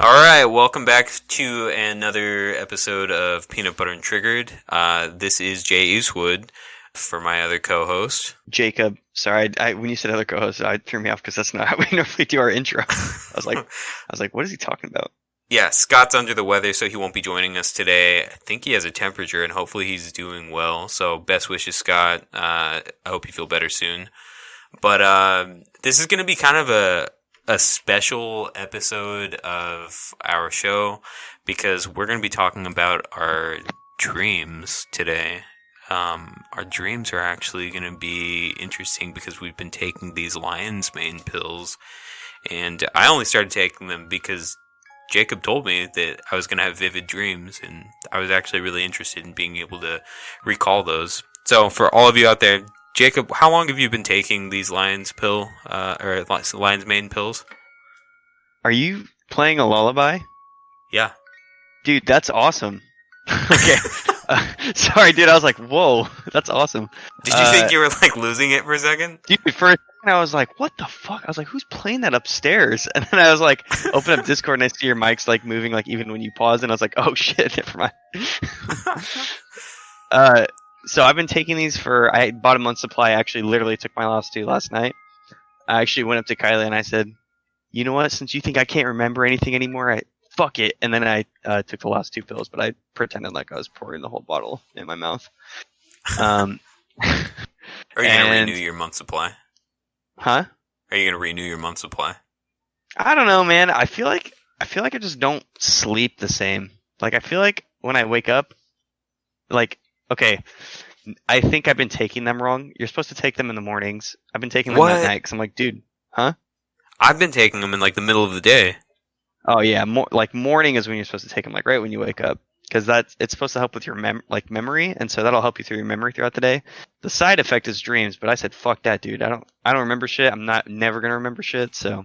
Alright, welcome back to another episode of Peanut Butter and Triggered. This is Jay Eastwood for my other co-host. Jacob. Sorry, when you said other co-host, it threw me off because that's not how we normally do our intro. I was like, what is he talking about? Yeah, Scott's under the weather, so he won't be joining us today. I think he has a temperature, and hopefully he's doing well. So best wishes, Scott. I hope you feel better soon. But this is going to be kind of a special episode of our show because we're going to be talking about our dreams today. Our dreams are actually going to be interesting because we've been taking these lion's mane pills, and I only started taking them because Jacob told me that I was going to have vivid dreams, and I was actually really interested in being able to recall those. So for all of you out there, Jacob, how long have you been taking these lion's mane pills? Are you playing a lullaby? Yeah. Dude, that's awesome. Okay. Sorry, dude. I was like, whoa, that's awesome. Did you think you were like losing it for a second? Dude, for a second I was like, what the fuck? I was like, who's playing that upstairs? And then I was like, open up Discord and I see your mic's like moving like even when you pause, and I was like, oh shit, never mind. So I've been taking these I bought a month's supply. I actually literally took my last two last night. I actually went up to Kylie and I said, you know what, since you think I can't remember anything anymore, fuck it. And then I took the last two pills, but I pretended like I was pouring the whole bottle in my mouth. Are you going to renew your month's supply? Huh? Are you going to renew your month's supply? I don't know, man. I feel like I just don't sleep the same. Like, I feel like when I wake up, like, okay, I think I've been taking them wrong. You're supposed to take them in the mornings. I've been taking them at night because I'm like, dude, huh? I've been taking them in like the middle of the day. Oh yeah, like morning is when you're supposed to take them, like right when you wake up, because it's supposed to help with your memory, and so that'll help you through your memory throughout the day. The side effect is dreams, but I said fuck that, dude. I don't remember shit. I'm never gonna remember shit, so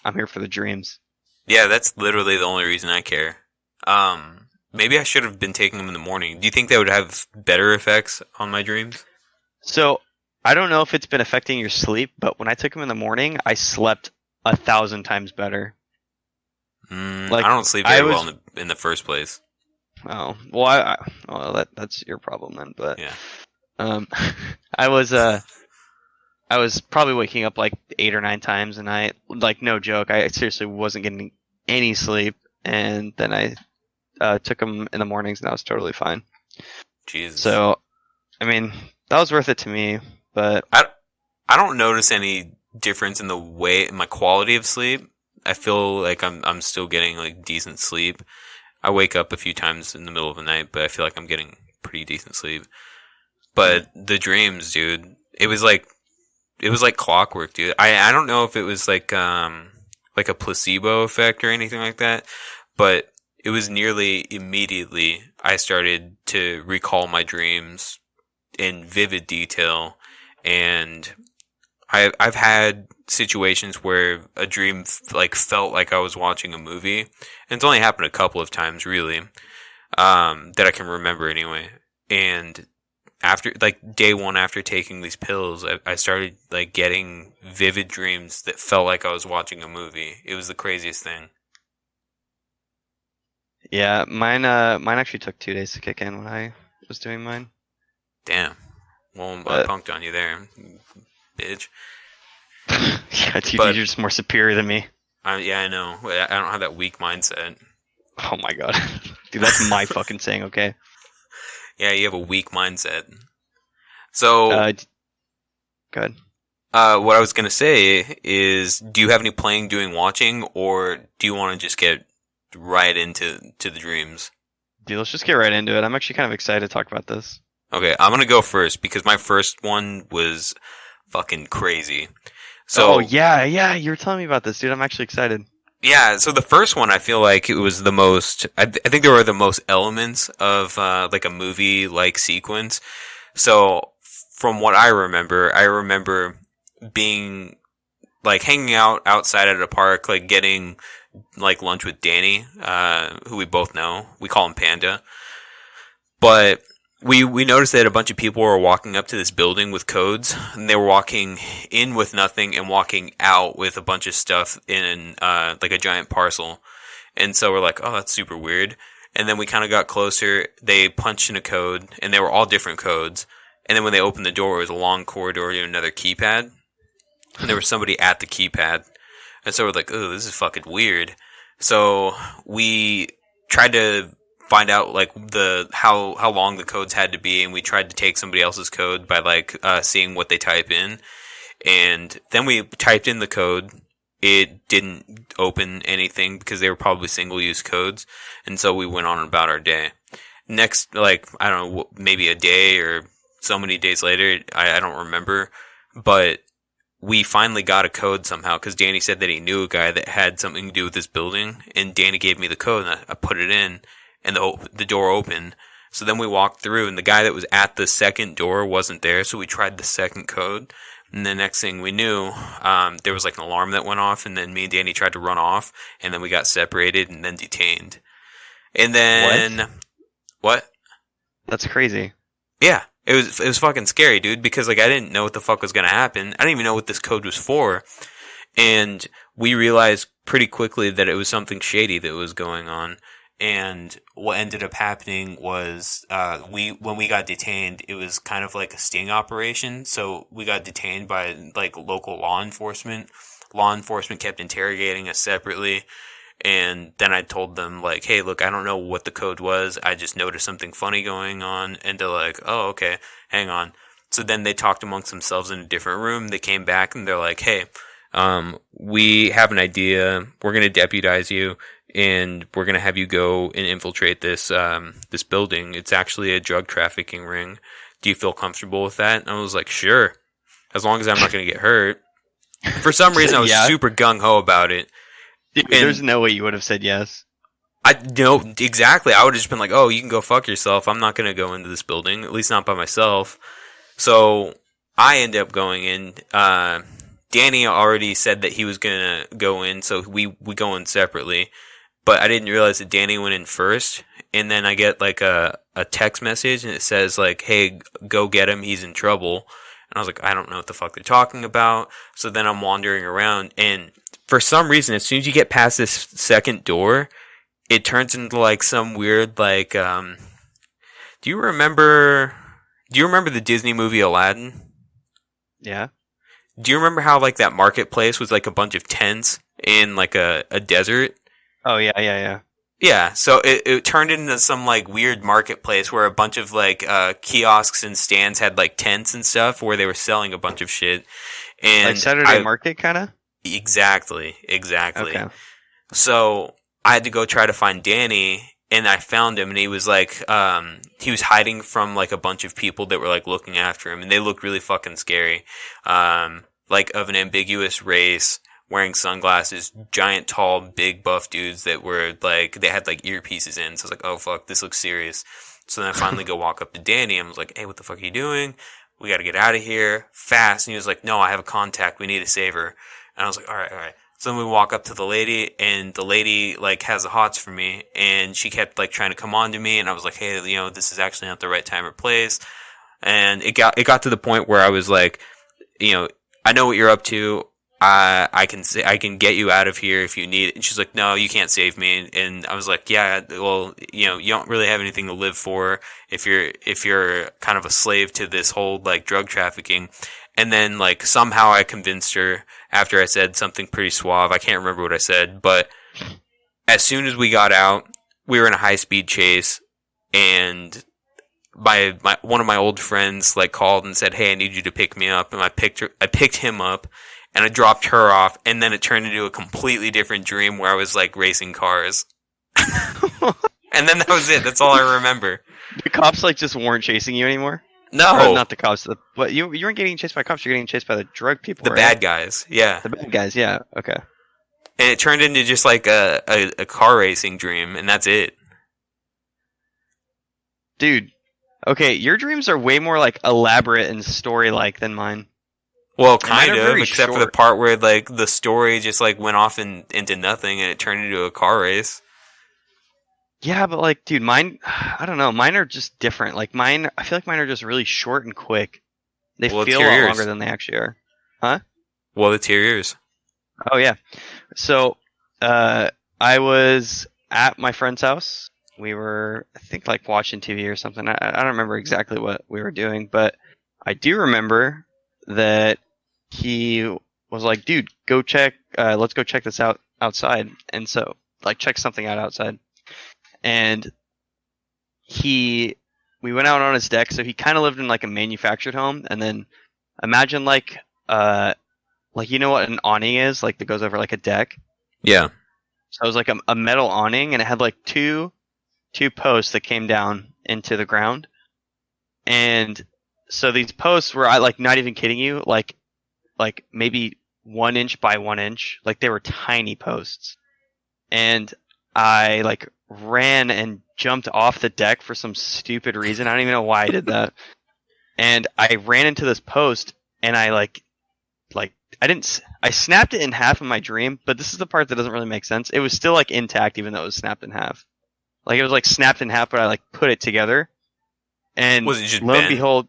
I'm here for the dreams. Yeah, that's literally the only reason I care. Maybe I should have been taking them in the morning. Do you think that would have better effects on my dreams? So I don't know if it's been affecting your sleep, but when I took them in the morning, I slept 1,000 times better. I don't sleep very well in the first place. Oh well, that's your problem then. But yeah, I was probably waking up like 8 or 9 times a night. Like no joke, I seriously wasn't getting any sleep, and then I took them in the mornings, and I was totally fine. Jesus. So, I mean, that was worth it to me. But I don't notice any difference in my quality of sleep. I feel like I'm still getting like decent sleep. I wake up a few times in the middle of the night, but I feel like I'm getting pretty decent sleep. But the dreams, dude, it was like clockwork, dude. I don't know if it was like a placebo effect or anything like that, but it was nearly immediately I started to recall my dreams in vivid detail, and I've had situations where a dream felt like I was watching a movie, and it's only happened a couple of times really, that I can remember anyway. And after day one after taking these pills, I started like getting vivid dreams that felt like I was watching a movie. It was the craziest thing. Yeah, mine actually took 2 days to kick in when I was doing mine. Damn. Well, I punked on you there, bitch. Yeah, dude, you're just more superior than me. Yeah, I know. I don't have that weak mindset. Oh my god. Dude, that's my fucking saying, okay? Yeah, you have a weak mindset. So, go ahead. What I was going to say is, do you have any playing, doing, watching, or do you want to just get right into the dreams? Dude, let's just get right into it. I'm actually kind of excited to talk about this. Okay, I'm going to go first because my first one was fucking crazy. So, oh, yeah, you were telling me about this, dude. I'm actually excited. Yeah, so the first one, I feel like it was the most, I think there were the most elements of, like a movie-like sequence. So, from what I remember being, like hanging out outside at a park, like getting like lunch with Danny, who we both know. We call him Panda. But we noticed that a bunch of people were walking up to this building with codes, and they were walking in with nothing and walking out with a bunch of stuff in like a giant parcel. And so we're like, oh, that's super weird. And then we kind of got closer. They punched in a code, and they were all different codes. And then when they opened the door, it was a long corridor to another keypad. And there was somebody at the keypad. And so we're like, oh, this is fucking weird. So we tried to find out like how long the codes had to be, and we tried to take somebody else's code by like seeing what they type in. And then we typed in the code. It didn't open anything because they were probably single-use codes. And so we went on about our day. Next, like, I don't know, maybe a day or so many days later, I don't remember. But we finally got a code somehow because Danny said that he knew a guy that had something to do with this building. And Danny gave me the code, and I put it in, and the door opened. So then we walked through, and the guy that was at the second door wasn't there. So we tried the second code. And the next thing we knew, there was like an alarm that went off, and then me and Danny tried to run off, and then we got separated and then detained. And then what? That's crazy. Yeah, it was fucking scary, dude, because like I didn't know what the fuck was gonna happen. I didn't even know what this code was for, and we realized pretty quickly that it was something shady that was going on. And what ended up happening was, when we got detained, it was kind of like a sting operation. So we got detained by like local law enforcement. Law enforcement kept interrogating us separately. And then I told them like, hey, look, I don't know what the code was. I just noticed something funny going on. And they're like, oh, okay, hang on. So then they talked amongst themselves in a different room. They came back and they're like, hey, we have an idea. We're going to deputize you. And we're gonna have you go and infiltrate this this building. It's actually a drug trafficking ring. Do you feel comfortable with that? And I was like, sure, as long as I'm not gonna get hurt. For some reason, I was super gung ho about it. Dude, there's no way you would have said yes. I know exactly. I would have just been like, oh, you can go fuck yourself. I'm not gonna go into this building, at least not by myself. So I end up going in. Danny already said that he was gonna go in, so we go in separately. But I didn't realize that Danny went in first, and then I get like a text message, and it says like, hey, go get him, he's in trouble. And I was like, I don't know what the fuck they're talking about. So then I'm wandering around, and for some reason, as soon as you get past this second door, it turns into like some weird like, do you remember the Disney movie Aladdin? Yeah. Do you remember how like that marketplace was like a bunch of tents in like a desert? Oh, yeah. Yeah, so it turned into some, like, weird marketplace where a bunch of, like, kiosks and stands had, like, tents and stuff where they were selling a bunch of shit. And like Saturday market, kind of? Exactly. Okay. So I had to go try to find Danny, and I found him, and he was, like, he was hiding from, like, a bunch of people that were, like, looking after him, and they looked really fucking scary. Like, of an ambiguous race. Wearing sunglasses, giant, tall, big, buff dudes that were like, they had like earpieces in. So I was like, oh fuck, this looks serious. So then I finally go walk up to Danny and I was like, hey, what the fuck are you doing? We gotta get out of here fast. And he was like, no, I have a contact. We need to save her. And I was like, all right. So then we walk up to the lady, and the lady like has the hots for me, and she kept like trying to come on to me, and I was like, hey, you know, this is actually not the right time or place. And it got to the point where I was like, you know, I know what you're up to. I can get you out of here if you need it. And she's like, no, you can't save me. And I was like, yeah, well, you know, you don't really have anything to live for if you're kind of a slave to this whole like drug trafficking. And then like somehow I convinced her after I said something pretty suave. I can't remember what I said, but as soon as we got out, we were in a high speed chase, and one of my old friends like called and said, hey, I need you to pick me up. And I picked him up. And I dropped her off, and then it turned into a completely different dream where I was, like, racing cars. And then that was it. That's all I remember. The cops, like, just weren't chasing you anymore? No. Or not the cops. But you weren't getting chased by cops. You're getting chased by the drug people, The right? bad guys, yeah. The bad guys, yeah. Okay. And it turned into just, like, a car racing dream, and that's it. Dude. Okay, your dreams are way more, like, elaborate and story-like than mine. Well, And mine kind are of, very except for the short. part where like the story just like went off into nothing and it turned into a car race. Yeah, but like, dude, mine, I don't know. Mine are just different. Like mine, I feel like mine are just really short and quick. They Well, it's feel a lot longer yours. than they actually are. Huh? Well, it's yours. Oh yeah. So, I was at my friend's house. We were, I think, like watching TV or something. I don't remember exactly what we were doing, but I do remember that he was like, "Dude, go check. Let's go check this out outside." And so, like, check something out outside. And we went out on his deck. So he kind of lived in like a manufactured home, and then imagine like you know what an awning is, like that goes over like a deck. Yeah. So it was like a metal awning, and it had like two posts that came down into the ground. And so these posts were, I like not even kidding you, like maybe 1 inch by 1 inch. Like they were tiny posts. And I like ran and jumped off the deck for some stupid reason. I don't even know why I did that. And I ran into this post, and I I snapped it in half in my dream, but this is the part that doesn't really make sense. It was still like intact even though it was snapped in half. Like it was like snapped in half, but I like put it together. And Was it just lo and bent? behold,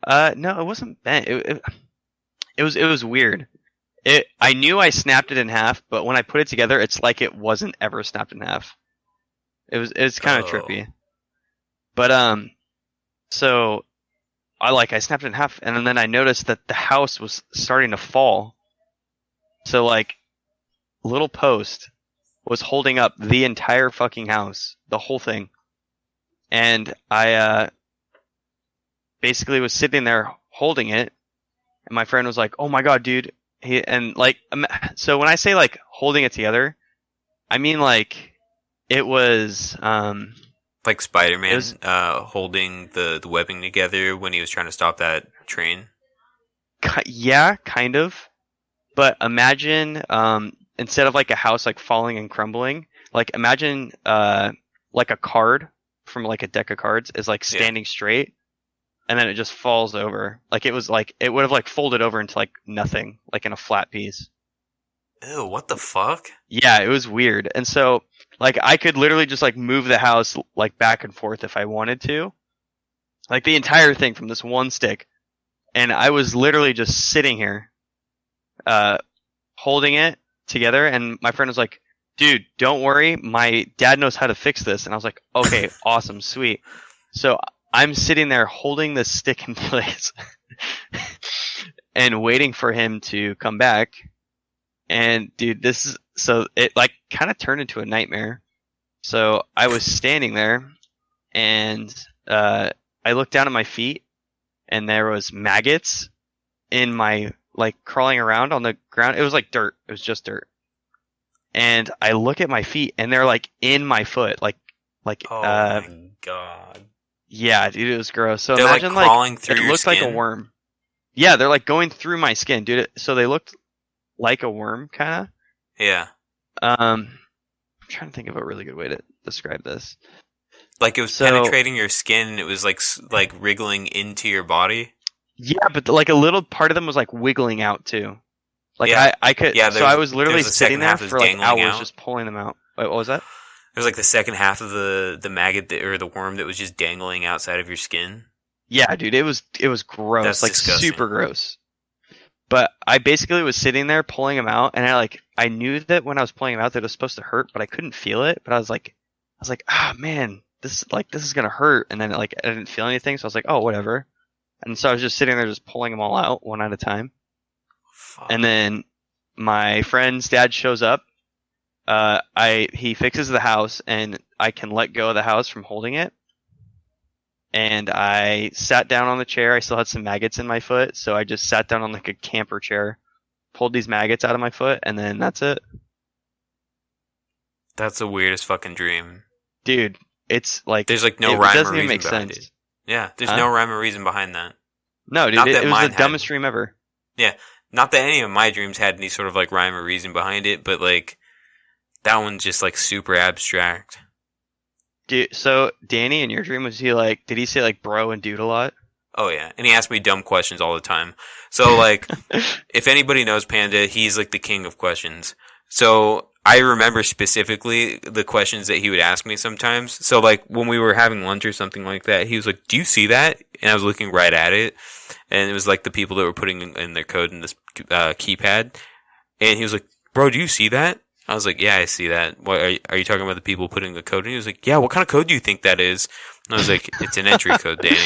no, it wasn't bent. It was weird. I knew I snapped it in half, but when I put it together, it's like it wasn't ever snapped in half. It's kind of Oh. trippy. But so I snapped it in half, and then I noticed that the house was starting to fall. So like, little post was holding up the entire fucking house, the whole thing, and I basically was sitting there holding it, and my friend was like, "Oh my god, dude!" So when I say like holding it together, I mean like it was Like Spider-Man it was holding the webbing together when he was trying to stop that train. yeah, kind of. But imagine instead of like a house like falling and crumbling, like imagine like a card from like a deck of cards is like Yeah. standing straight, and then it just falls over. Like it was like it would have like folded over into like nothing, like in a flat piece. Ew, what the fuck? Yeah, it was weird. And so like I could literally just like move the house like back and forth if I wanted to. Like the entire thing from this one stick. And I was literally just sitting here uh holding it together, and my friend was like, "Dude, don't worry, my dad knows how to fix this." And I was like, "Okay, awesome, sweet." So I'm sitting there holding this stick in place and waiting for him to come back. And dude, it like kind of turned into a nightmare. So I was standing there, and I looked down at my feet, and there was maggots in my like crawling around on the ground. It was like dirt. It was just dirt. And I look at my feet, and they're like in my foot, like Oh my god. yeah, dude, it was gross. So They're like imagine crawling like through it your looked like a skin. worm. Yeah, they're like going through my skin, dude. So they looked like a worm, kind Yeah. of. I'm trying to think of a really good way to describe this. Like it was So penetrating your skin and it was like wriggling into your body. yeah, but like a little part of them was like wiggling out too. Like Yeah. I could. Yeah, So I was literally the sitting second there half is for like dangling hours out. just pulling them out. Wait, what was that? There's like the second half of the maggot or the worm that was just dangling outside of your skin. Yeah, dude, it was gross, That's like disgusting. super gross. But I basically was sitting there pulling them out, and I knew that when I was pulling them out that it was supposed to hurt, but I couldn't feel it. But I was like, ah, man, this is gonna hurt. And then like I didn't feel anything, so I was like, oh, whatever. And so I was just sitting there, just pulling them all out one at a time. Fuck. And then my friend's dad shows up. He fixes the house, and I can let go of the house from holding it. And I sat down on the chair. I still had some maggots in my foot, so I just sat down on like a camper chair, pulled these maggots out of my foot, and then that's it. That's the weirdest fucking dream. Dude, it's like There's like no it rhyme or doesn't even reason make behind sense. it. Yeah, there's Huh? no rhyme or reason behind that. No, dude, Not it that was mine the had. dumbest dream ever. Yeah, not that any of my dreams had any sort of like rhyme or reason behind it, but like that one's just like super abstract. Dude, so Danny, in your dream, was he like? Did he say like bro and dude a lot? Oh yeah, and he asks me dumb questions all the time. So like, if anybody knows Panda, he's like the king of questions. So I remember specifically the questions that he would ask me sometimes. So like when we were having lunch or something like that, he was like, "Do you see that?" And I was looking right at it, and it was like the people that were putting in their code in this keypad, and he was like, "Bro, do you see that?" I was like, "Yeah, I see that. What are you talking about? The people putting the code?" And he was like, "Yeah, what kind of code do you think that is?" And I was like, "It's an entry code, Danny.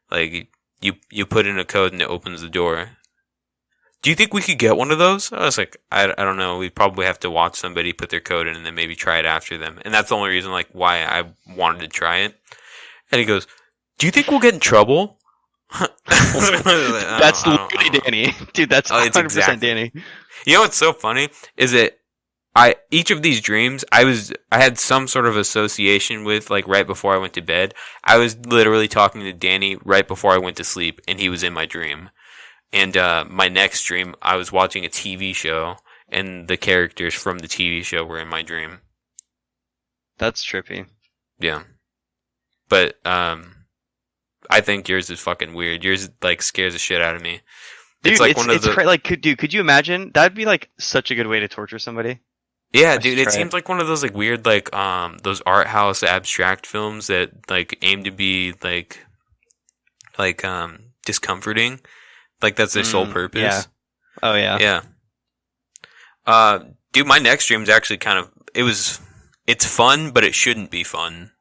Like you put in a code and it opens the door." Do you think we could get one of those? I was like, I don't know. We'd probably have to watch somebody put their code in and then maybe try it after them. And that's the only reason like why I wanted to try it. And he goes, "Do you think we'll get in trouble?" That's literally Danny. Dude, that's 100% exactly Danny. You know what's so funny is that each of these dreams I had some sort of association with like right before I went to bed. I was literally talking to Danny right before I went to sleep and he was in my dream. And my next dream I was watching a TV show and the characters from the TV show were in my dream. That's trippy. Yeah. But I think yours is fucking weird. Yours like scares the shit out of me. Dude, it's like one of the like could you imagine? That'd be like such a good way to torture somebody. Yeah, dude, it seems like one of those like weird like those art house abstract films that like aim to be like discomforting. Like that's their sole purpose. Yeah. Oh yeah. Yeah. Dude, my next dream's actually it's fun, but it shouldn't be fun.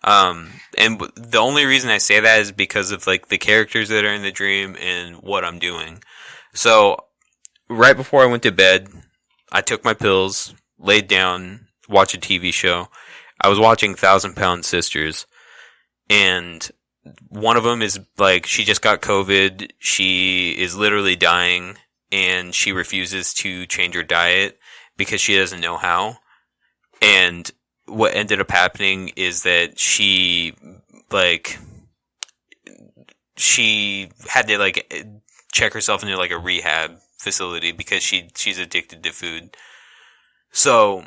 And the only reason I say that is because of like the characters that are in the dream and what I'm doing. So right before I went to bed, I took my pills, laid down, watched a TV show. I was watching 1,000-Pound Sisters, and one of them is like, she just got COVID. She is literally dying, and she refuses to change her diet because she doesn't know how. And what ended up happening is that she had to like check herself into like a rehab facility because she's addicted to food. So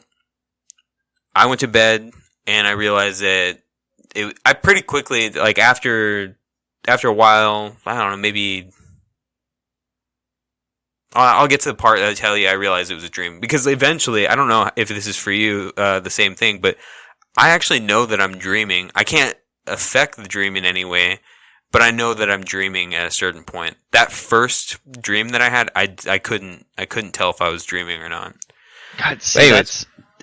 I went to bed and I realized that I pretty quickly, like after a while, I don't know, maybe I'll get to the part that I tell you I realized it was a dream, because eventually, I don't know if this is for you the same thing, but I actually know that I'm dreaming. I can't affect the dream in any way, but I know that I'm dreaming at a certain point. That first dream that I had, I couldn't tell if I was dreaming or not. God, see,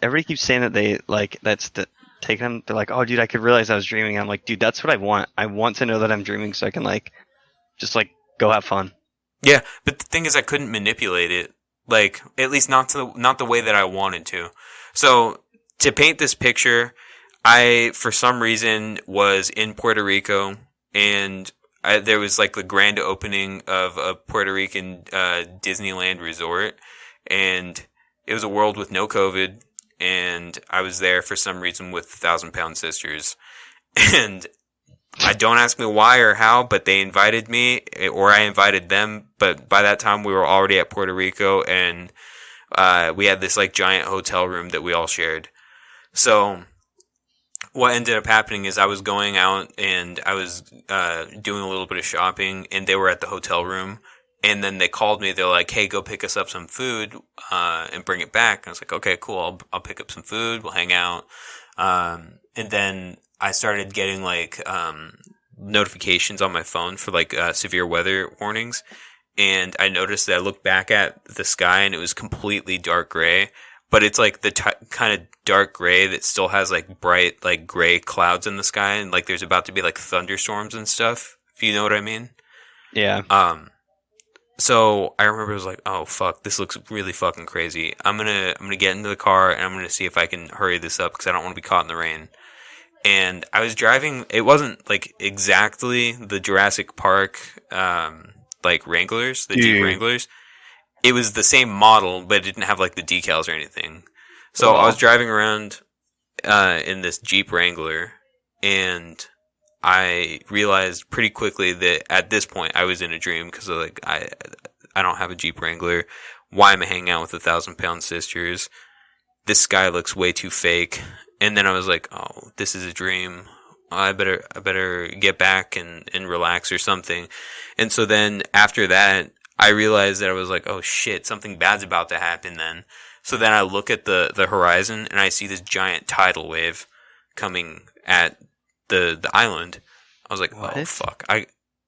everybody keeps saying that they like that's the take them. They're like, "Oh, dude, I could realize I was dreaming." I'm like, dude, that's what I want. I want to know that I'm dreaming so I can like just like go have fun. Yeah, but the thing is, I couldn't manipulate it. Like, at least not the way that I wanted to. So to paint this picture, I for some reason was in Puerto Rico. And there was like the grand opening of a Puerto Rican Disneyland resort, and it was a world with no COVID, and I was there for some reason with 1,000-Pound Sisters, and I don't ask me why or how, but they invited me, or I invited them, but by that time we were already at Puerto Rico, and we had this like giant hotel room that we all shared. So what ended up happening is I was going out and I was doing a little bit of shopping, and they were at the hotel room, and then they called me. They're like, "Hey, go pick us up some food and bring it back." And I was like, "Okay, cool. I'll pick up some food. We'll hang out." And then I started getting like notifications on my phone for like severe weather warnings, and I noticed that I looked back at the sky and it was completely dark gray. But it's like the kind of dark gray that still has like bright like gray clouds in the sky, and like there's about to be like thunderstorms and stuff, if you know what I mean. Yeah. So I remember I was like, "Oh fuck, this looks really fucking crazy. I'm gonna get into the car and I'm gonna see if I can hurry this up because I don't want to be caught in the rain." And I was driving. It wasn't like exactly the Jurassic Park like Wranglers, the Jeep Wranglers. It was the same model, but it didn't have like the decals or anything. So I was driving around in this Jeep Wrangler, and I realized pretty quickly that at this point I was in a dream, because like I don't have a Jeep Wrangler. Why am I hanging out with 1,000-Pound Sisters? This guy looks way too fake. And then I was like, "Oh, this is a dream. I better get back and relax or something. And so then after that, I realized that I was like, oh shit, something bad's about to happen then. So then I look at the horizon and I see this giant tidal wave coming at the island. I was like, What? oh fuck.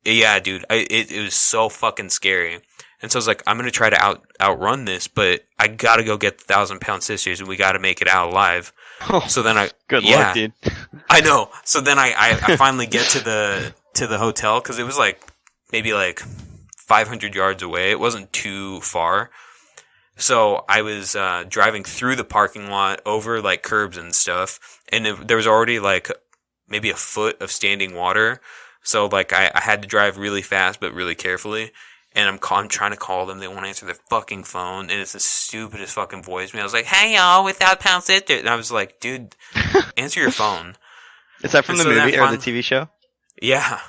Yeah, dude, it was so fucking scary. And so I was like, I'm gonna try to outrun this, but I gotta go get the 1,000-pound sisters and we gotta make it out alive. Oh, So then good yeah, luck, dude. I know. So then I finally get to the hotel because it was like maybe like 500 yards away. It wasn't too far. So I was driving through the parking lot over like curbs and stuff, and there was already like maybe a foot of standing water. So like I had to drive really fast but really carefully. And I'm trying to call them. They won't answer their fucking phone. And it's the stupidest fucking voicemail. I was like, hey, y'all, without pound sister. And I was like, dude, answer your phone. Is that from the movie or the TV show? Yeah.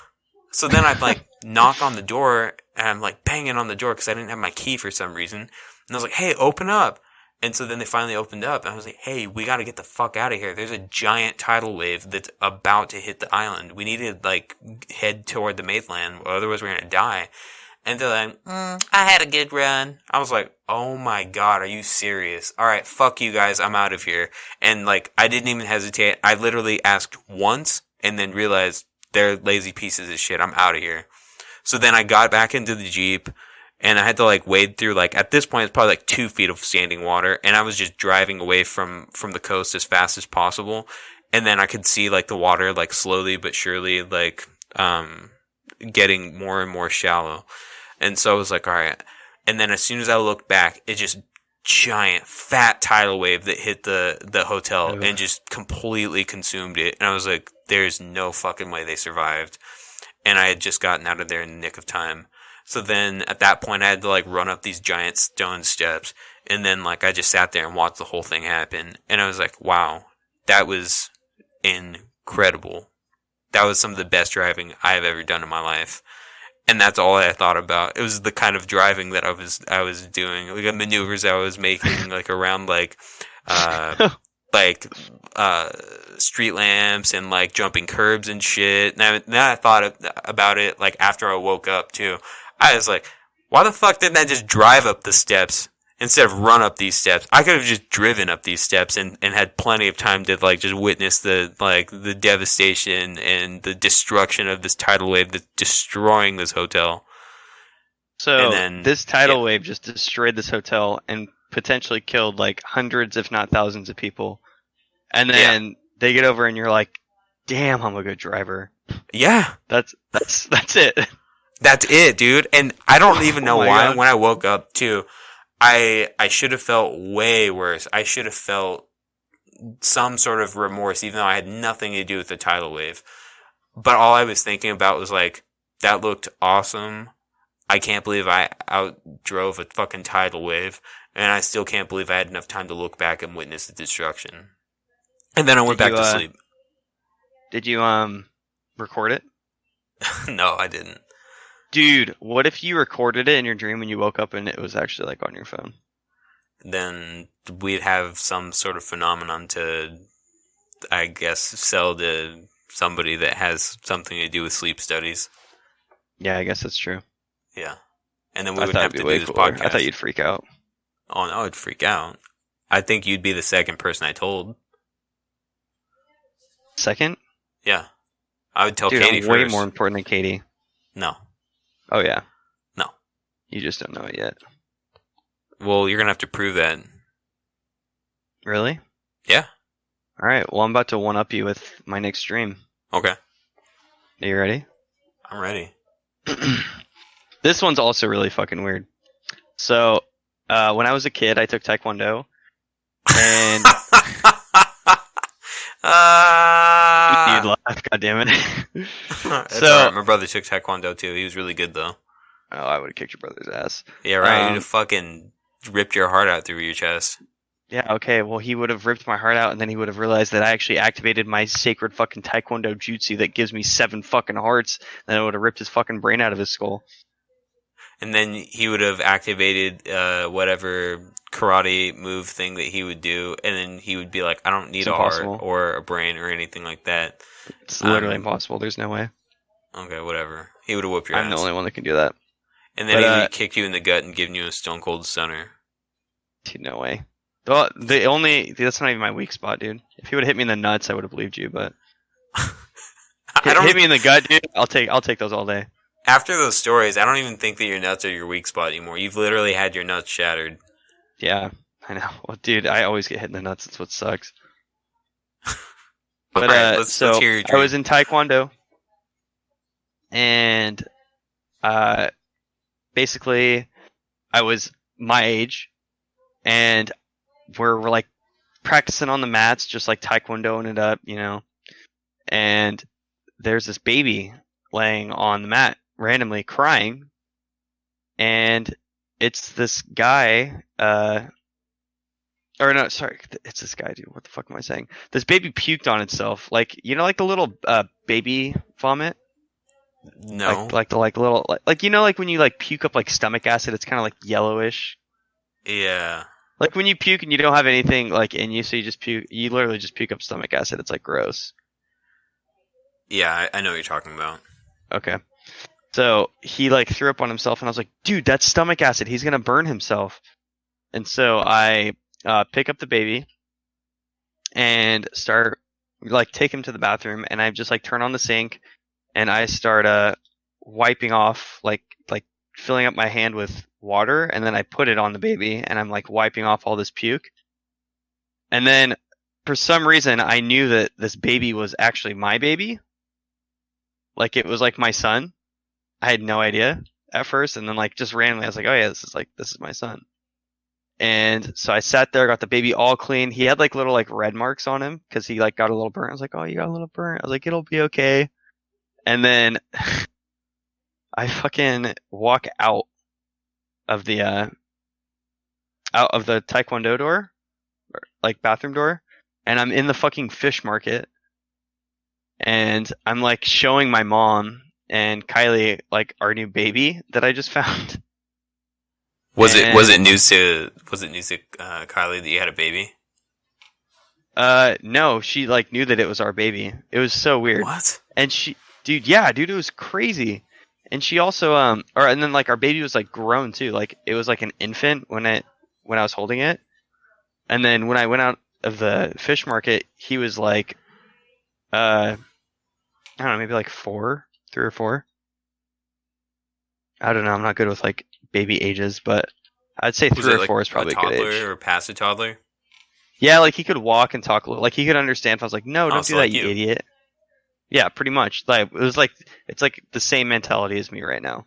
So then I'd like knock on the door. And I'm like banging on the door because I didn't have my key for some reason. And I was like, hey, open up. And so then they finally opened up. And I was like, hey, we got to get the fuck out of here. There's a giant tidal wave that's about to hit the island. We need to like head toward the mainland. Or otherwise we're going to die. And they're like, I had a good run. I was like, oh my god, are you serious? Alright, fuck you guys, I'm out of here. And like, I didn't even hesitate. I literally asked once and then realized they're lazy pieces of shit. I'm out of here. So then I got back into the Jeep and I had to like wade through like, at this point it's probably like 2 feet of standing water. And I was just driving away from the coast as fast as possible. And then I could see like the water like slowly but surely like, getting more and more shallow. And so I was like, all right. And then as soon as I looked back, it just giant fat tidal wave that hit the hotel and just completely consumed it. And I was like, there's no fucking way they survived. And I had just gotten out of there in the nick of time. So then at that point I had to like run up these giant stone steps. And then like I just sat there and watched the whole thing happen. And I was like, wow, that was incredible. That was some of the best driving I've ever done in my life. And that's all I thought about. It was the kind of driving that I was doing, like the maneuvers I was making, like around like street lamps and like jumping curbs and shit. Now I thought about it like after I woke up too. I was like, why the fuck didn't I just drive up the steps instead of run up these steps? I could have just driven up these steps and had plenty of time to like just witness the devastation and the destruction of this tidal wave that's destroying this hotel. So this tidal wave just destroyed this hotel and potentially killed like hundreds, if not thousands of people. And then they get over and you're like, damn, I'm a good driver. Yeah. That's it. That's it, dude. And I don't even know why. God. When I woke up too, I should have felt way worse. I should have felt some sort of remorse, even though I had nothing to do with the tidal wave. But all I was thinking about was like, that looked awesome. I can't believe I outdrove a fucking tidal wave. And I still can't believe I had enough time to look back and witness the destruction. And then I went back to sleep. Did you record it? No, I didn't. Dude, what if you recorded it in your dream and you woke up and it was actually like on your phone? Then we'd have some sort of phenomenon to, I guess, sell to somebody that has something to do with sleep studies. Yeah, I guess that's true. Yeah. And then we would have to do this podcast. I thought you'd freak out. Oh, no, I'd freak out. I think you'd be the second person I told. Second? Yeah. I would tell Dude, Katie I'm first. way more important than Katie. No. Oh, yeah. No. You just don't know it yet. Well, you're going to have to prove that. Really? Yeah. Alright, well, I'm about to one-up you with my next stream. Okay. Are you ready? I'm ready. This one's also really fucking weird. So, when I was a kid, I took Taekwondo. And... You'd laugh, goddammit. So right. My brother took Taekwondo too. He was really good though. Oh, I would have kicked your brother's ass. Yeah, right. You'd have fucking ripped your heart out through your chest. Yeah, okay. Well, he would have ripped my heart out, and then he would have realized that I actually activated my sacred fucking Taekwondo jutsu that gives me 7 fucking hearts. Then I would have ripped his fucking brain out of his skull. And then he would have activated whatever karate move thing that he would do, and then he would be like, "I don't need It's a heart impossible. or a brain or anything like that." It's literally impossible. There's no way. Okay, whatever. He would have whooped your I'm ass. the only one that can do that. And then he would kick you in the gut and give you a stone cold stunner. Dude, no way. That's not even my weak spot, dude. If he would have hit me in the nuts, I would have believed you. But hit me in the gut, dude. I'll take those all day. After those stories, I don't even think that your nuts are your weak spot anymore. You've literally had your nuts shattered. Yeah, I know. Well, dude, I always get hit in the nuts. That's what sucks. But right, let's hear your dream. I was in Taekwondo, and basically, I was my age, and we're like practicing on the mats, just like Taekwondoing it up, and there's this baby laying on the mat randomly crying, and it's this guy, or no, sorry, it's this guy, dude. What the fuck am I saying? This baby puked on itself, like like the little baby vomit. No, like the little like when you like puke up like stomach acid, it's kind of like yellowish. Yeah. Like when you puke and you don't have anything like in you, so you just puke. You literally just puke up stomach acid. It's like gross. Yeah, I know what you're talking about. Okay. So he like threw up on himself, and I was like, dude, that's stomach acid. He's gonna burn himself. And so I pick up the baby and start like take him to the bathroom, and I just like turn on the sink, and I start wiping off like filling up my hand with water, and then I put it on the baby, and I'm like wiping off all this puke. And then for some reason I knew that this baby was actually my baby. Like it was like my son. I had no idea at first, and then like just randomly I was like, oh yeah, this is my son. And so I sat there, got the baby all clean. He had like little like red marks on him because he like got a little burn. I was like, oh, you got a little burn. I was like, it'll be okay. And then I fucking walk out of the Taekwondo door, or, like bathroom door, and I'm in the fucking fish market, and I'm like showing my mom and Kylie like our new baby that I just found. Was it news to Kylie that you had a baby? No, she like knew that it was our baby. It was so weird. What? And dude, it was crazy. And she also and then like our baby was like grown too. Like it was like an infant when I was holding it. And then when I went out of the fish market, he was like I don't know, maybe like 3 or 4. I don't know, I'm not good with like baby ages, but I'd say 3 or 4 is probably a good age. Or past a toddler? Yeah, like he could walk and talk a little. Like he could understand if I was like, no, don't do that, you idiot. Yeah, pretty much. Like it was like it's like the same mentality as me right now.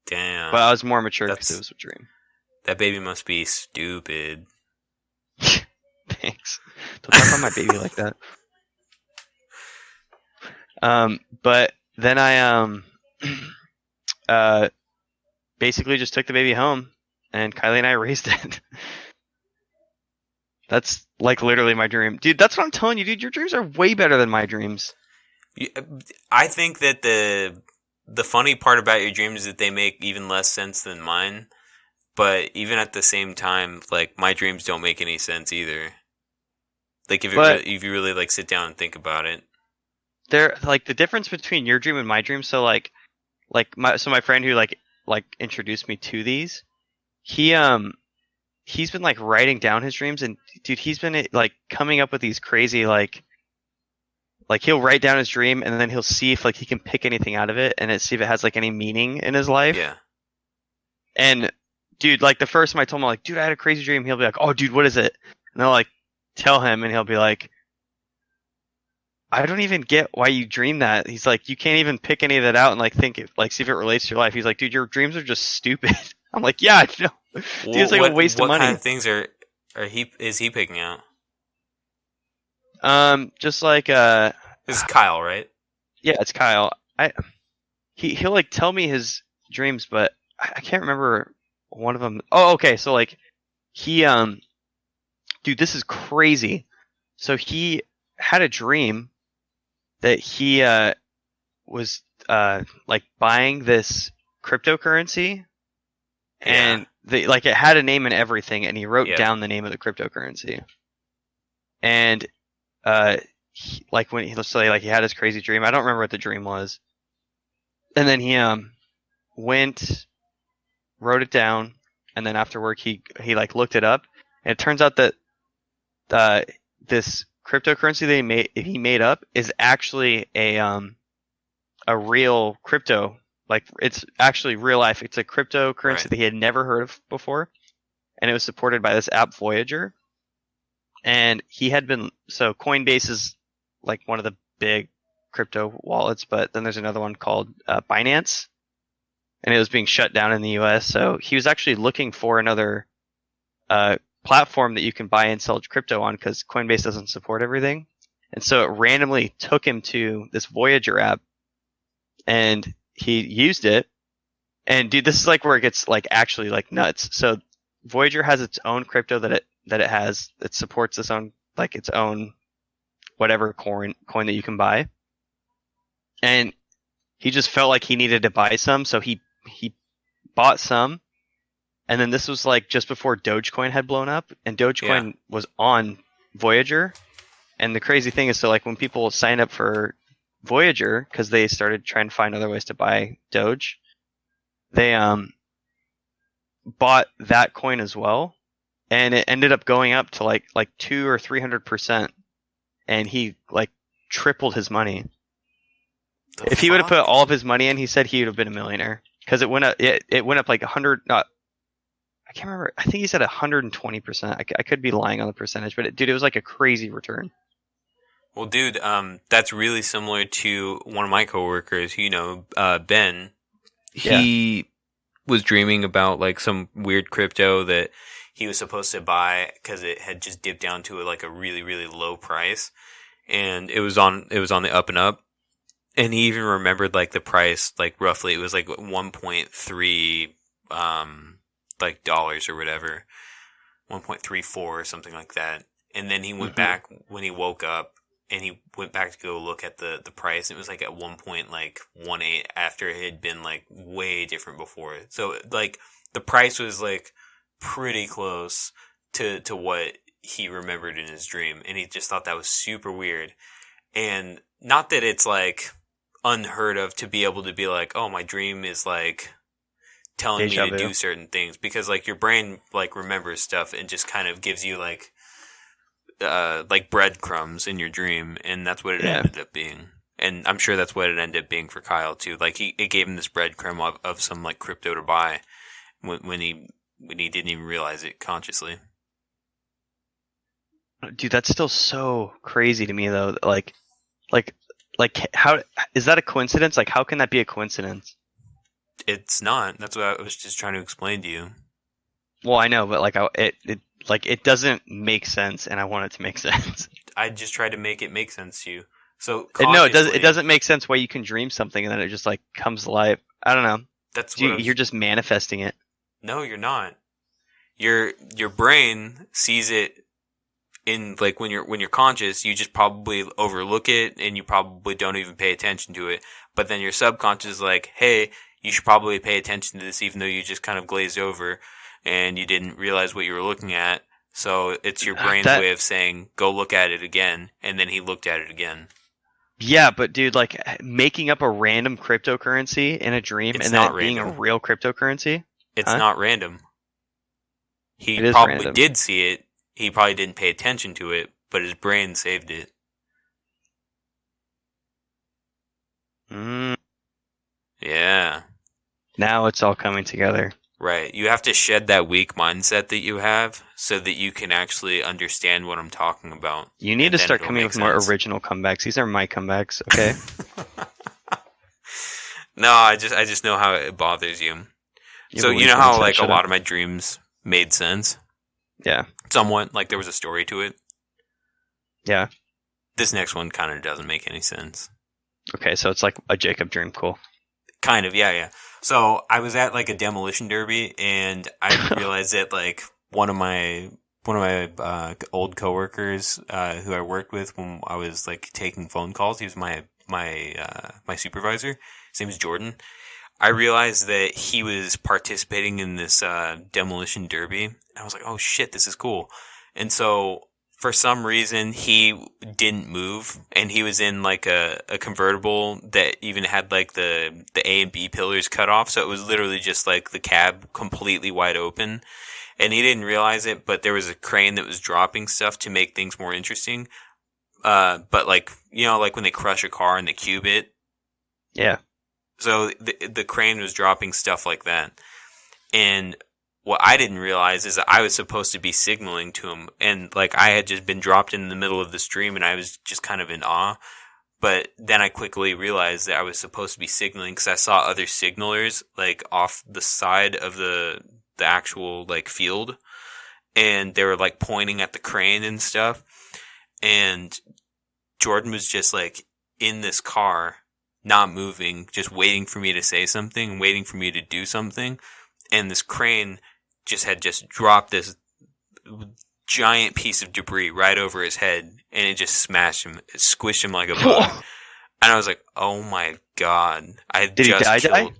Damn. But I was more mature because it was a dream. That baby must be stupid. Thanks. Don't talk about my baby like that. But then I basically just took the baby home, and Kylie and I raised it. That's like literally my dream, dude. That's what I'm telling you, dude. Your dreams are way better than my dreams. I think that the funny part about your dreams is that they make even less sense than mine. But even at the same time, like my dreams don't make any sense either. Like if you really like sit down and think about it, they're like the difference between your dream and my dream. So my friend who like introduced me to these, he's been like writing down his dreams, and dude, he's been like coming up with these crazy like he'll write down his dream, and then he'll see if like he can pick anything out of it, and see if it has like any meaning in his life. Yeah. And dude, like the first time I told him, like, dude, I had a crazy dream, he'll be like, oh, dude, what is it? And I'll like tell him, and he'll be like, I don't even get why you dream that. He's like, you can't even pick any of that out and like think it, like see if it relates to your life. He's like, dude, your dreams are just stupid. I'm like, yeah, I know. Dude, it's like a waste of money. What kind of things is he picking out? Just like this is Kyle, right? Yeah, it's Kyle. He'll like tell me his dreams, but I can't remember one of them. Oh, okay. So like he dude, this is crazy. So he had a dream that he was like buying this cryptocurrency, and it had a name and everything, and he wrote Yeah. down the name of the cryptocurrency. And when he had his crazy dream. I don't remember what the dream was. And then he went, wrote it down, and then after work he looked it up, and it turns out that this cryptocurrency that he made up is actually a real crypto. Like, it's actually real life. It's a cryptocurrency that he had never heard of before, and it was supported by this app Voyager. And so Coinbase is like one of the big crypto wallets, but then there's another one called Binance, and it was being shut down in the US. So he was actually looking for another platform that you can buy and sell crypto on, because Coinbase doesn't support everything. And so it randomly took him to this Voyager app, and he used it. And dude, this is like where it gets like actually like nuts. So Voyager has its own crypto that it supports its own whatever coin that you can buy. And he just felt like he needed to buy some, so he bought some. And then this was like just before Dogecoin had blown up, and Dogecoin was on Voyager. And the crazy thing is, so like when people signed up for Voyager, because they started trying to find other ways to buy Doge, they bought that coin as well, and it ended up going up to like 200 or 300%, and he like tripled his money. If he would have put all of his money in, he said he would have been a millionaire, because it went up. It went up like 100. I can't remember. I think he said 120%. I could be lying on the percentage, but it was like a crazy return. Well, dude, that's really similar to one of my coworkers. Ben. He was dreaming about like some weird crypto that he was supposed to buy because it had just dipped down to like a really, really low price, and it was on the up and up. And he even remembered like the price, like roughly it was like 1.3 like dollars or whatever, 1.34 or something like that. And then he went back when he woke up, and he went back to go look at the price, and it was like at 1.18 after it had been like way different before. So like the price was like pretty close to what he remembered in his dream, and he just thought that was super weird. And not that it's like unheard of to be able to be like, oh, my dream is like telling me to do certain things, because like your brain like remembers stuff and just kind of gives you like breadcrumbs in your dream, and that's what it ended up being. And I'm sure that's what it ended up being for Kyle too. Like it gave him this breadcrumb of some like crypto to buy when he didn't even realize it consciously. Dude, that's still so crazy to me though. Like how is that a coincidence? Like, how can that be a coincidence? It's not. That's what I was just trying to explain to you. Well, I know, but like it doesn't make sense, and I want it to make sense. I just tried to make it make sense to you. So no, it doesn't make sense why you can dream something and then it just like comes to life. I don't know. You're just manifesting it. No, you're not. Your brain sees it in like when you're conscious, you just probably overlook it and you probably don't even pay attention to it. But then your subconscious is like, hey, you should probably pay attention to this, even though you just kind of glazed over and you didn't realize what you were looking at. So it's your brain's way of saying, go look at it again. And then he looked at it again. Yeah, but dude, like making up a random cryptocurrency in a dream and then being a real cryptocurrency? It's not random. He probably random. Did see it. He probably didn't pay attention to it, but his brain saved it. Yeah. Now it's all coming together. Right. You have to shed that weak mindset that you have so that you can actually understand what I'm talking about. You need to start coming with more original comebacks. These are my comebacks, okay? No, I just know how it bothers you. So you know how like a lot of my dreams made sense? Yeah. Somewhat. Like there was a story to it. Yeah. This next one kind of doesn't make any sense. Okay, so it's like a Jacob dream. Cool. Kind of, yeah. So I was at like a demolition derby, and I realized that like one of my old coworkers who I worked with when I was like taking phone calls, he was my supervisor. His name is Jordan. I realized that he was participating in this demolition derby. I was like, oh shit, this is cool. And so for some reason he didn't move, and he was in like a convertible that even had like the A and B pillars cut off. So it was literally just like the cab completely wide open. And he didn't realize it, but there was a crane that was dropping stuff to make things more interesting. But like, you know, like when they crush a car and they cube it. Yeah. So the crane was dropping stuff like that. And what I didn't realize is that I was supposed to be signaling to him. And like I had just been dropped in the middle of the stream and I was just kind of in awe. But then I quickly realized that I was supposed to be signaling because I saw other signalers like off the side of the actual like field. And they were like pointing at the crane and stuff. And Jordan was just like in this car, not moving, just waiting for me to say something, waiting for me to do something. And this crane had just dropped this giant piece of debris right over his head, and it just smashed him. It squished him like a bug. And I was like, oh my God. Did he die?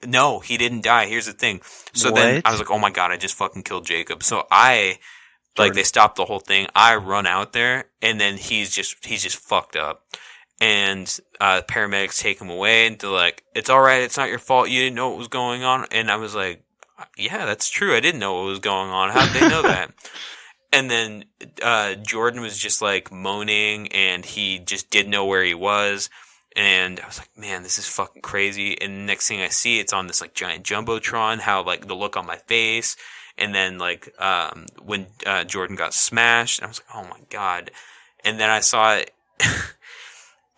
No, he didn't die. Here's the thing. So then I was like, oh my God, I just fucking killed Jacob. So they stopped the whole thing. I run out there, and then he's just fucked up. And paramedics take him away, and they're like, it's all right. It's not your fault. You didn't know what was going on. And I was like, yeah, that's true. I didn't know what was going on. How'd they know that? And then Jordan was just like moaning, and he just didn't know where he was. And I was like, man, this is fucking crazy. And the next thing I see, it's on this like giant jumbotron, how like the look on my face. And then like when Jordan got smashed, I was like, oh my God. And then I saw it.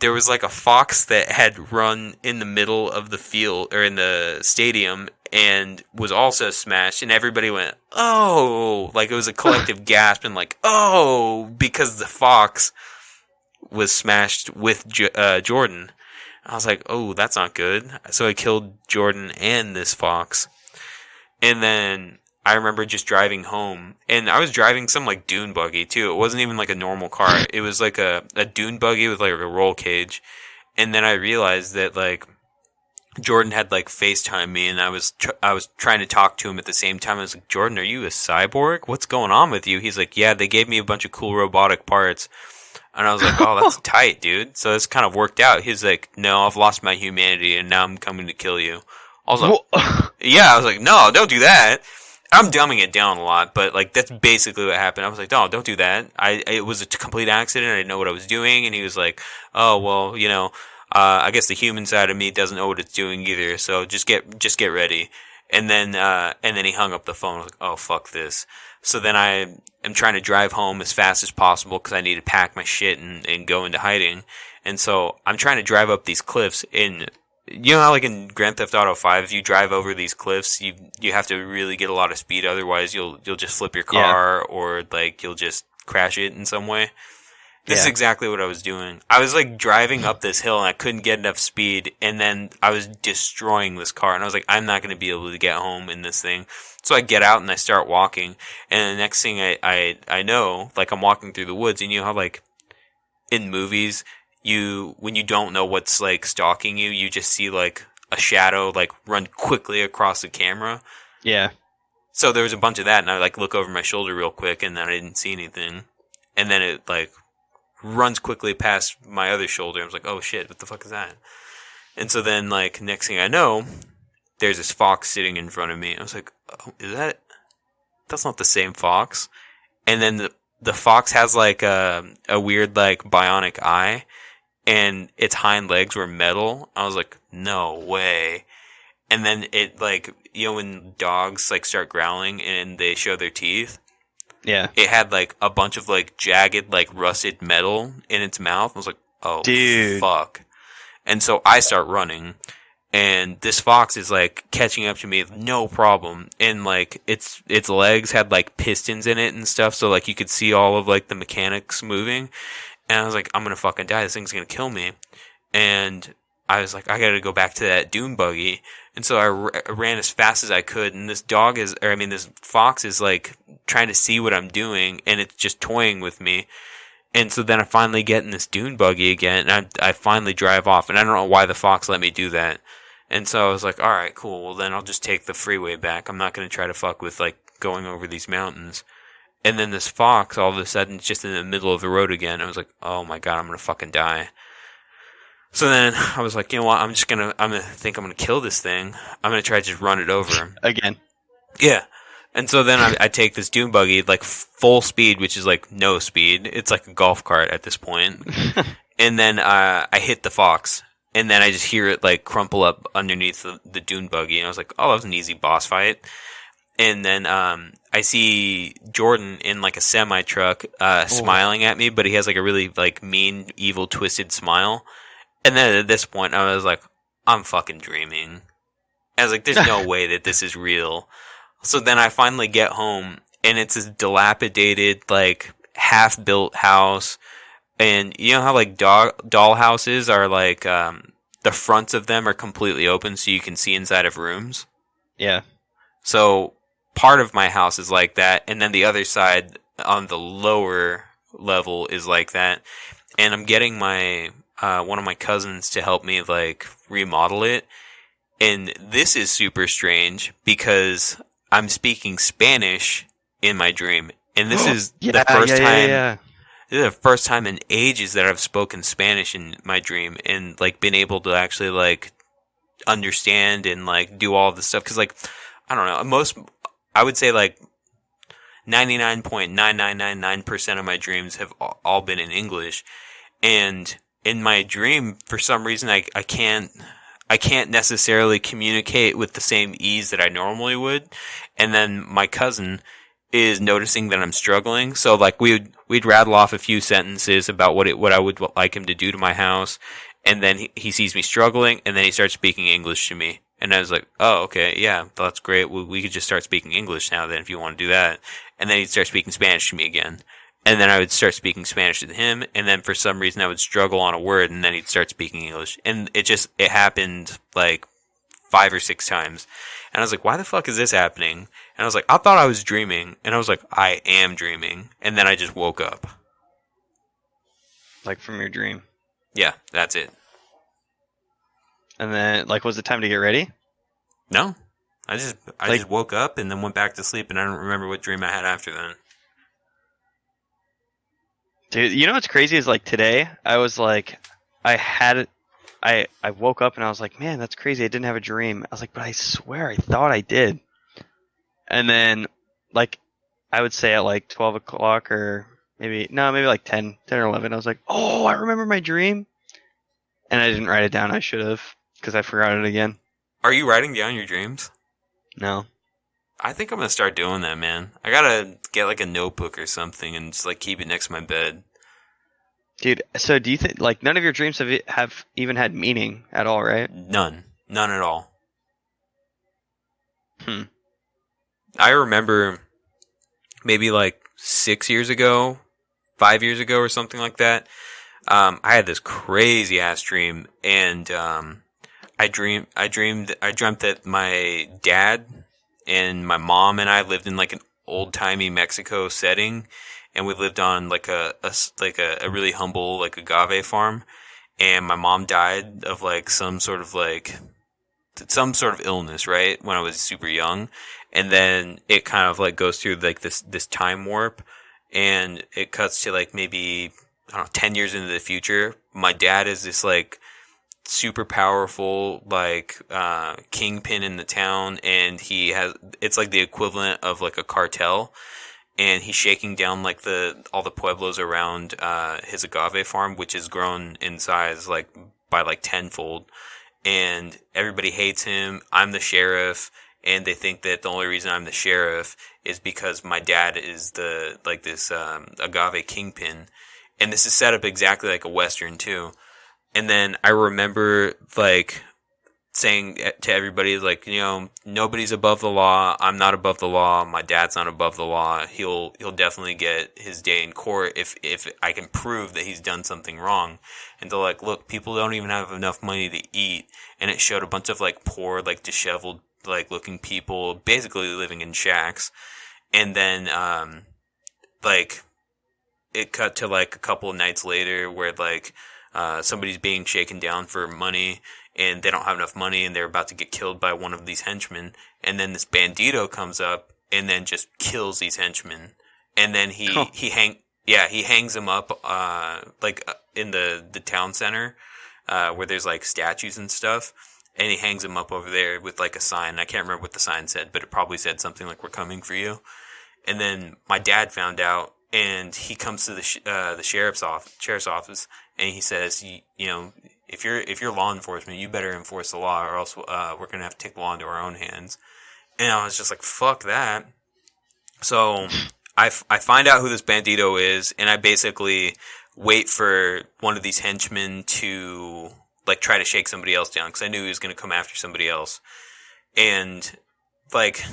There was like a fox that had run in the middle of the field or in the stadium and was also smashed, and everybody went, oh, like it was a collective gasp and like, oh, because the fox was smashed with Jordan. I was like, oh, that's not good. So I killed Jordan and this fox. And then I remember just driving home, and I was driving some like dune buggy too. It wasn't even like a normal car. It was like a dune buggy with like a roll cage. And then I realized that like Jordan had like FaceTime me, and I was trying to talk to him at the same time. I was like, Jordan, are you a cyborg? What's going on with you? He's like, yeah, they gave me a bunch of cool robotic parts. And I was like, oh, that's tight, dude. So this kind of worked out. He's like, no, I've lost my humanity, and now I'm coming to kill you. I was like, yeah, I was like, no, don't do that. I'm dumbing it down a lot, but like that's basically what happened. I was like, no, don't do that. It was a complete accident. I didn't know what I was doing. And he was like, oh, well, you know, I guess the human side of me doesn't know what it's doing either. So just get ready. And then he hung up the phone. I was like, oh, fuck this. So then I am trying to drive home as fast as possible because I need to pack my shit and go into hiding. And so I'm trying to drive up these cliffs in. You know how like in Grand Theft Auto 5, if you drive over these cliffs, you have to really get a lot of speed, otherwise you'll just flip your car or like you'll just crash it in some way. This is exactly what I was doing. I was like driving up this hill and I couldn't get enough speed, and then I was destroying this car, and I was like, I'm not going to be able to get home in this thing. So I get out and I start walking, and the next thing I know, like I'm walking through the woods, and you know how like in movies, when you don't know what's like stalking you, you just see like a shadow like run quickly across the camera. Yeah. So there was a bunch of that, and I like look over my shoulder real quick, and then I didn't see anything. And then it like runs quickly past my other shoulder. I was like, oh shit, what the fuck is that? And so then like next thing I know, there's this fox sitting in front of me. I was like, oh, that's not the same fox. And then the fox has like a weird like bionic eye, and its hind legs were metal. I was like, no way. And then it like, you know, when dogs like start growling and they show their teeth. Yeah. It had like a bunch of like jagged, like rusted metal in its mouth. I was like, oh, dude, fuck. And so I start running, and this fox is like catching up to me with no problem. And like its legs had like pistons in it and stuff. So like you could see all of like the mechanics moving. And I was like, I'm going to fucking die. This thing's going to kill me. And I was like, I got to go back to that dune buggy. And so I ran as fast as I could. And this this fox is like trying to see what I'm doing. And it's just toying with me. And so then I finally get in this dune buggy again. And I finally drive off. And I don't know why the fox let me do that. And so I was like, all right, cool. Well, then I'll just take the freeway back. I'm not going to try to fuck with like going over these mountains. And then this fox all of a sudden just in the middle of the road again. I was like, oh my God, I'm going to fucking die. So then I was like, you know what? I'm going to kill this thing. I'm going to try to just run it over. Again. Yeah. And so then I take this dune buggy, like full speed, which is like no speed. It's like a golf cart at this point. And then I hit the fox. And then I just hear it like crumple up underneath the dune buggy. And I was like, oh, that was an easy boss fight. And then I see Jordan in like a semi truck smiling at me, but he has like a really like mean, evil, twisted smile. And then at this point, I was like, I'm fucking dreaming. I was like, there's no way that this is real. So then I finally get home, and it's this dilapidated, like, half-built house. And you know how, like, doll houses are, like, the fronts of them are completely open so you can see inside of rooms? Yeah. So part of my house is like that, and then the other side on the lower level is like that. And I'm getting my one of my cousins to help me like remodel it. And this is super strange because I'm speaking Spanish in my dream. And this is the first time. Yeah. This is the first time in ages that I've spoken Spanish in my dream and like been able to actually like understand and like do all this stuff. Cause like, I don't know, I would say like 99.9999% of my dreams have all been in English. And in my dream, for some reason, I can't necessarily communicate with the same ease that I normally would. And then my cousin is noticing that I'm struggling. So like we'd rattle off a few sentences about what I would like him to do to my house. And then he sees me struggling and then he starts speaking English to me. And I was like, oh, okay, yeah, that's great. We could just start speaking English now then if you want to do that. And then he'd start speaking Spanish to me again. And then I would start speaking Spanish to him, and then for some reason I would struggle on a word, and then he'd start speaking English. And it happened like 5 or 6 times. And I was like, why the fuck is this happening? And I was like, I thought I was dreaming. And I was like, I am dreaming. And then I just woke up. Like from your dream. Yeah, that's it. And then, like, was it time to get ready? No. I just woke up and then went back to sleep, and I don't remember what dream I had after then. Dude, you know what's crazy is like today, I was like, I woke up and I was like, man, that's crazy. I didn't have a dream. I was like, but I swear I thought I did. And then, like, I would say at like 12 o'clock or maybe like 10 or 11, I was like, oh, I remember my dream. And I didn't write it down. I should have because I forgot it again. Are you writing down your dreams? No. I think I'm going to start doing that, man. I got to get like a notebook or something and just like keep it next to my bed. Dude, so do you think like none of your dreams have even had meaning at all, right? None at all. I remember maybe like 6 years ago, 5 years ago or something like that. I had this crazy ass dream, and I dreamt that my dad and my mom and I lived in like an old timey Mexico setting, and we lived on like a really humble like agave farm, and my mom died of like some sort of illness, right, when I was super young, and then it kind of like goes through like this time warp, and it cuts to like maybe, I don't know, 10 years into the future. My dad is this like super powerful like kingpin in the town, and it's like the equivalent of like a cartel, and he's shaking down like all the pueblos around his agave farm, which has grown in size like by like tenfold, and everybody hates him. I'm the sheriff, and they think that the only reason I'm the sheriff is because my dad is this agave kingpin, and this is set up exactly like a Western too. And then I remember like saying to everybody, like, you know, nobody's above the law. I'm not above the law. My dad's not above the law. He'll definitely get his day in court if I can prove that he's done something wrong. And they're like, look, people don't even have enough money to eat. And it showed a bunch of like poor, like disheveled, like looking people basically living in shacks. And then like it cut to like a couple of nights later where like somebody's being shaken down for money, and they don't have enough money, and they're about to get killed by one of these henchmen, and then this bandito comes up and then just kills these henchmen, and then he hangs them up in the town center where there's like statues and stuff, and he hangs them up over there with like a sign. I can't remember what the sign said, but it probably said something like "We're coming for you." And then my dad found out, and he comes to the sheriff's office, and he says, you know, if you're law enforcement, you better enforce the law, or else we're gonna have to take the law into our own hands. And I was just like, fuck that. So I find out who this bandito is, and I basically wait for one of these henchmen to like try to shake somebody else down, because I knew he was gonna come after somebody else. And like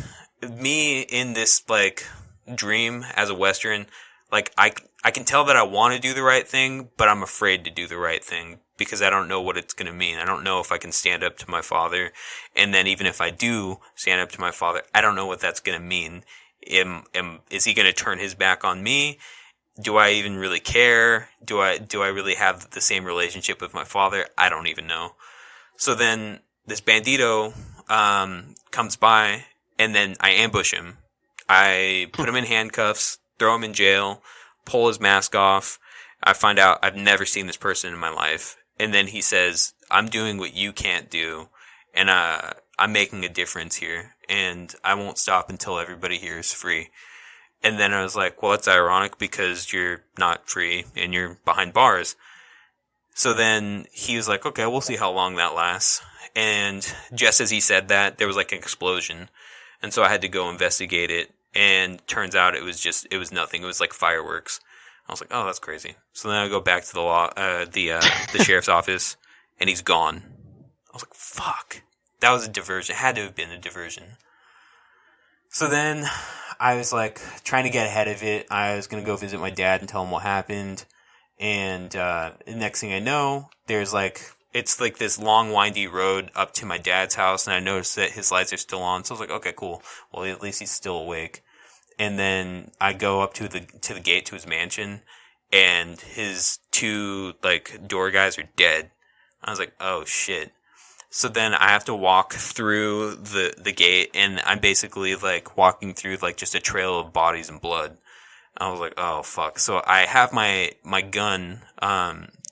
me in this like dream as a Western, like I can tell that I want to do the right thing, but I'm afraid to do the right thing because I don't know what it's going to mean. I don't know if I can stand up to my father, and then even if I do stand up to my father, I don't know what that's going to mean. Is he going to turn his back on me? Do I even really care? Do I really have the same relationship with my father? I don't even know. So then this bandito comes by, and then I ambush him. I put him in handcuffs, throw him in jail, pull his mask off. I find out I've never seen this person in my life. And then he says, I'm doing what you can't do, and I'm making a difference here, and I won't stop until everybody here is free. And then I was like, well, that's ironic because you're not free and you're behind bars. So then he was like, okay, we'll see how long that lasts. And just as he said that, there was like an explosion. And so I had to go investigate it, and turns out it was nothing. It was like fireworks. I was like, oh, that's crazy. So then I go back to the sheriff's office, and he's gone. I was like, fuck. That was a diversion. It had to have been a diversion. So then I was like trying to get ahead of it. I was going to go visit my dad and tell him what happened. And the next thing I know, it's like this long, windy road up to my dad's house, and I noticed that his lights are still on. So I was like, okay, cool. Well, at least he's still awake. And then I go up to the gate to his mansion, and his two like door guys are dead. I was like, oh shit. So then I have to walk through the gate, and I'm basically like walking through like just a trail of bodies and blood. I was like, oh fuck. So I have my gun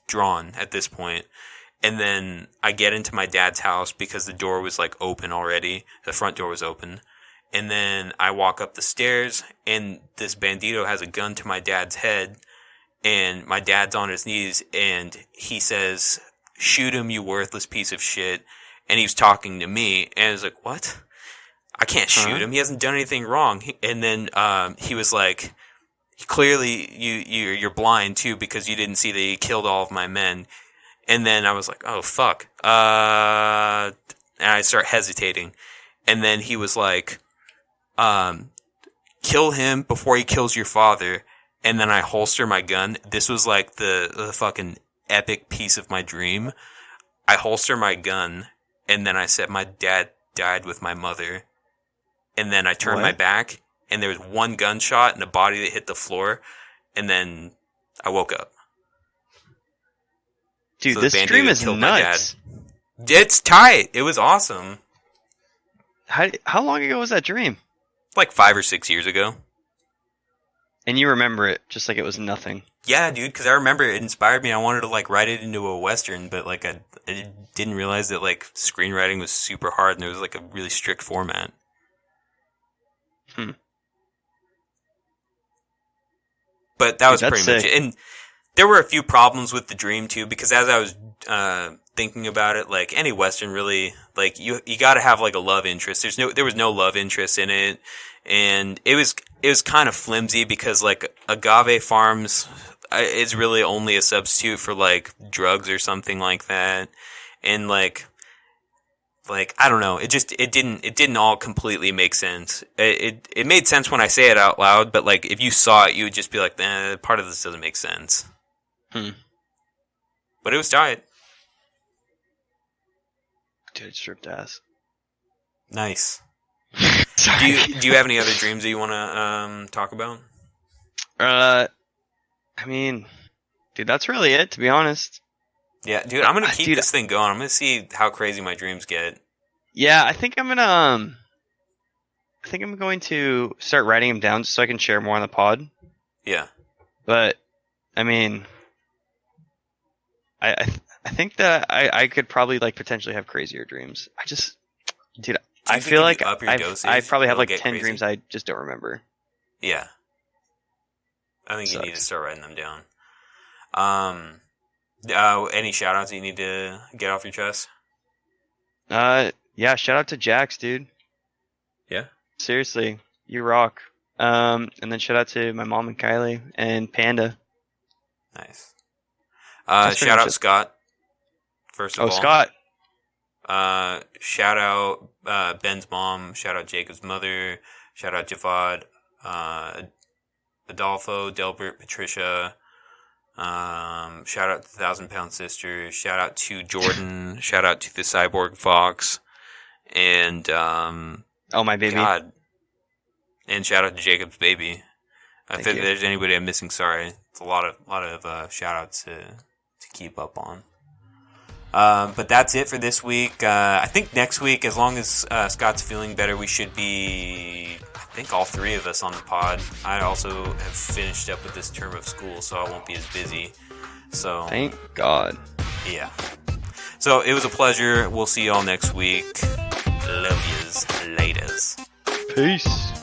drawn at this point. And then I get into my dad's house because the door was like open already. The front door was open. And then I walk up the stairs, and this bandito has a gun to my dad's head, and my dad's on his knees, and he says, shoot him, you worthless piece of shit. And he was talking to me, and I was like, what? I can't shoot him. He hasn't done anything wrong. And then he was like, clearly you're blind too, because you didn't see that he killed all of my men. And then I was like, oh, fuck. And I start hesitating. And then he was like, kill him before he kills your father. And then I holster my gun. This was like the fucking epic piece of my dream. I holster my gun, and then I said, my dad died with my mother. And then I turned my back, and there was one gunshot and a body that hit the floor. And then I woke up. Dude, so this stream is nuts. It's tight. It was awesome. How long ago was that dream? Like 5 or 6 years ago. And you remember it just like it was nothing. Yeah, dude, because I remember it inspired me. I wanted to like write it into a Western, but like I didn't realize that like screenwriting was super hard, and there was like a really strict format. But that was pretty much it. And there were a few problems with the dream too, because as I was thinking about it, like any Western really, like you got to have like a love interest. There was no love interest in it, and it was kind of flimsy because like agave farms is really only a substitute for like drugs or something like that, and like I don't know, it didn't all completely make sense. It made sense when I say it out loud, but like if you saw it, you would just be like, part of this doesn't make sense. But it was tight. Dude, stripped ass. Nice. Do you have any other dreams that you want to talk about? I mean, dude, that's really it, to be honest. Yeah, dude, I'm gonna keep Dude, this thing going. I'm gonna see how crazy my dreams get. yeah, I think I'm gonna. I think I'm going to start writing them down just so I can share more on the pod. Yeah. But I mean, I think that I could probably like potentially have crazier dreams. Dude, I feel like I probably have like 10 crazy? dreams I just don't remember. Yeah. I think you need to Sucks. start writing them down. Any shout outs you need to get off your chest? Yeah, shout out to Jax, dude. Yeah. Seriously, you rock. And then shout out to my mom and Kylie and Panda. Nice. That's pretty Shout much out it. Scott. First of all. Scott. Shout out Ben's mom. Shout out Jacob's mother. Shout out Javad. Adolfo, Delbert, Patricia. Shout out to the 1,000-Pound Sister. Shout out to Jordan. Shout out to the Cyborg Fox. And Oh, my baby. God. And shout out to Jacob's baby. Thank If you. there's anybody I'm missing, sorry. It's a lot of shout outs to keep up on. But that's it for this week. I think next week, as long as Scott's feeling better, we should be, I think, all three of us on the pod. I also have finished up with this term of school, so I won't be as busy. So Thank God. yeah. So it was a pleasure. We'll see y'all next week. Love yous. Laters. Peace.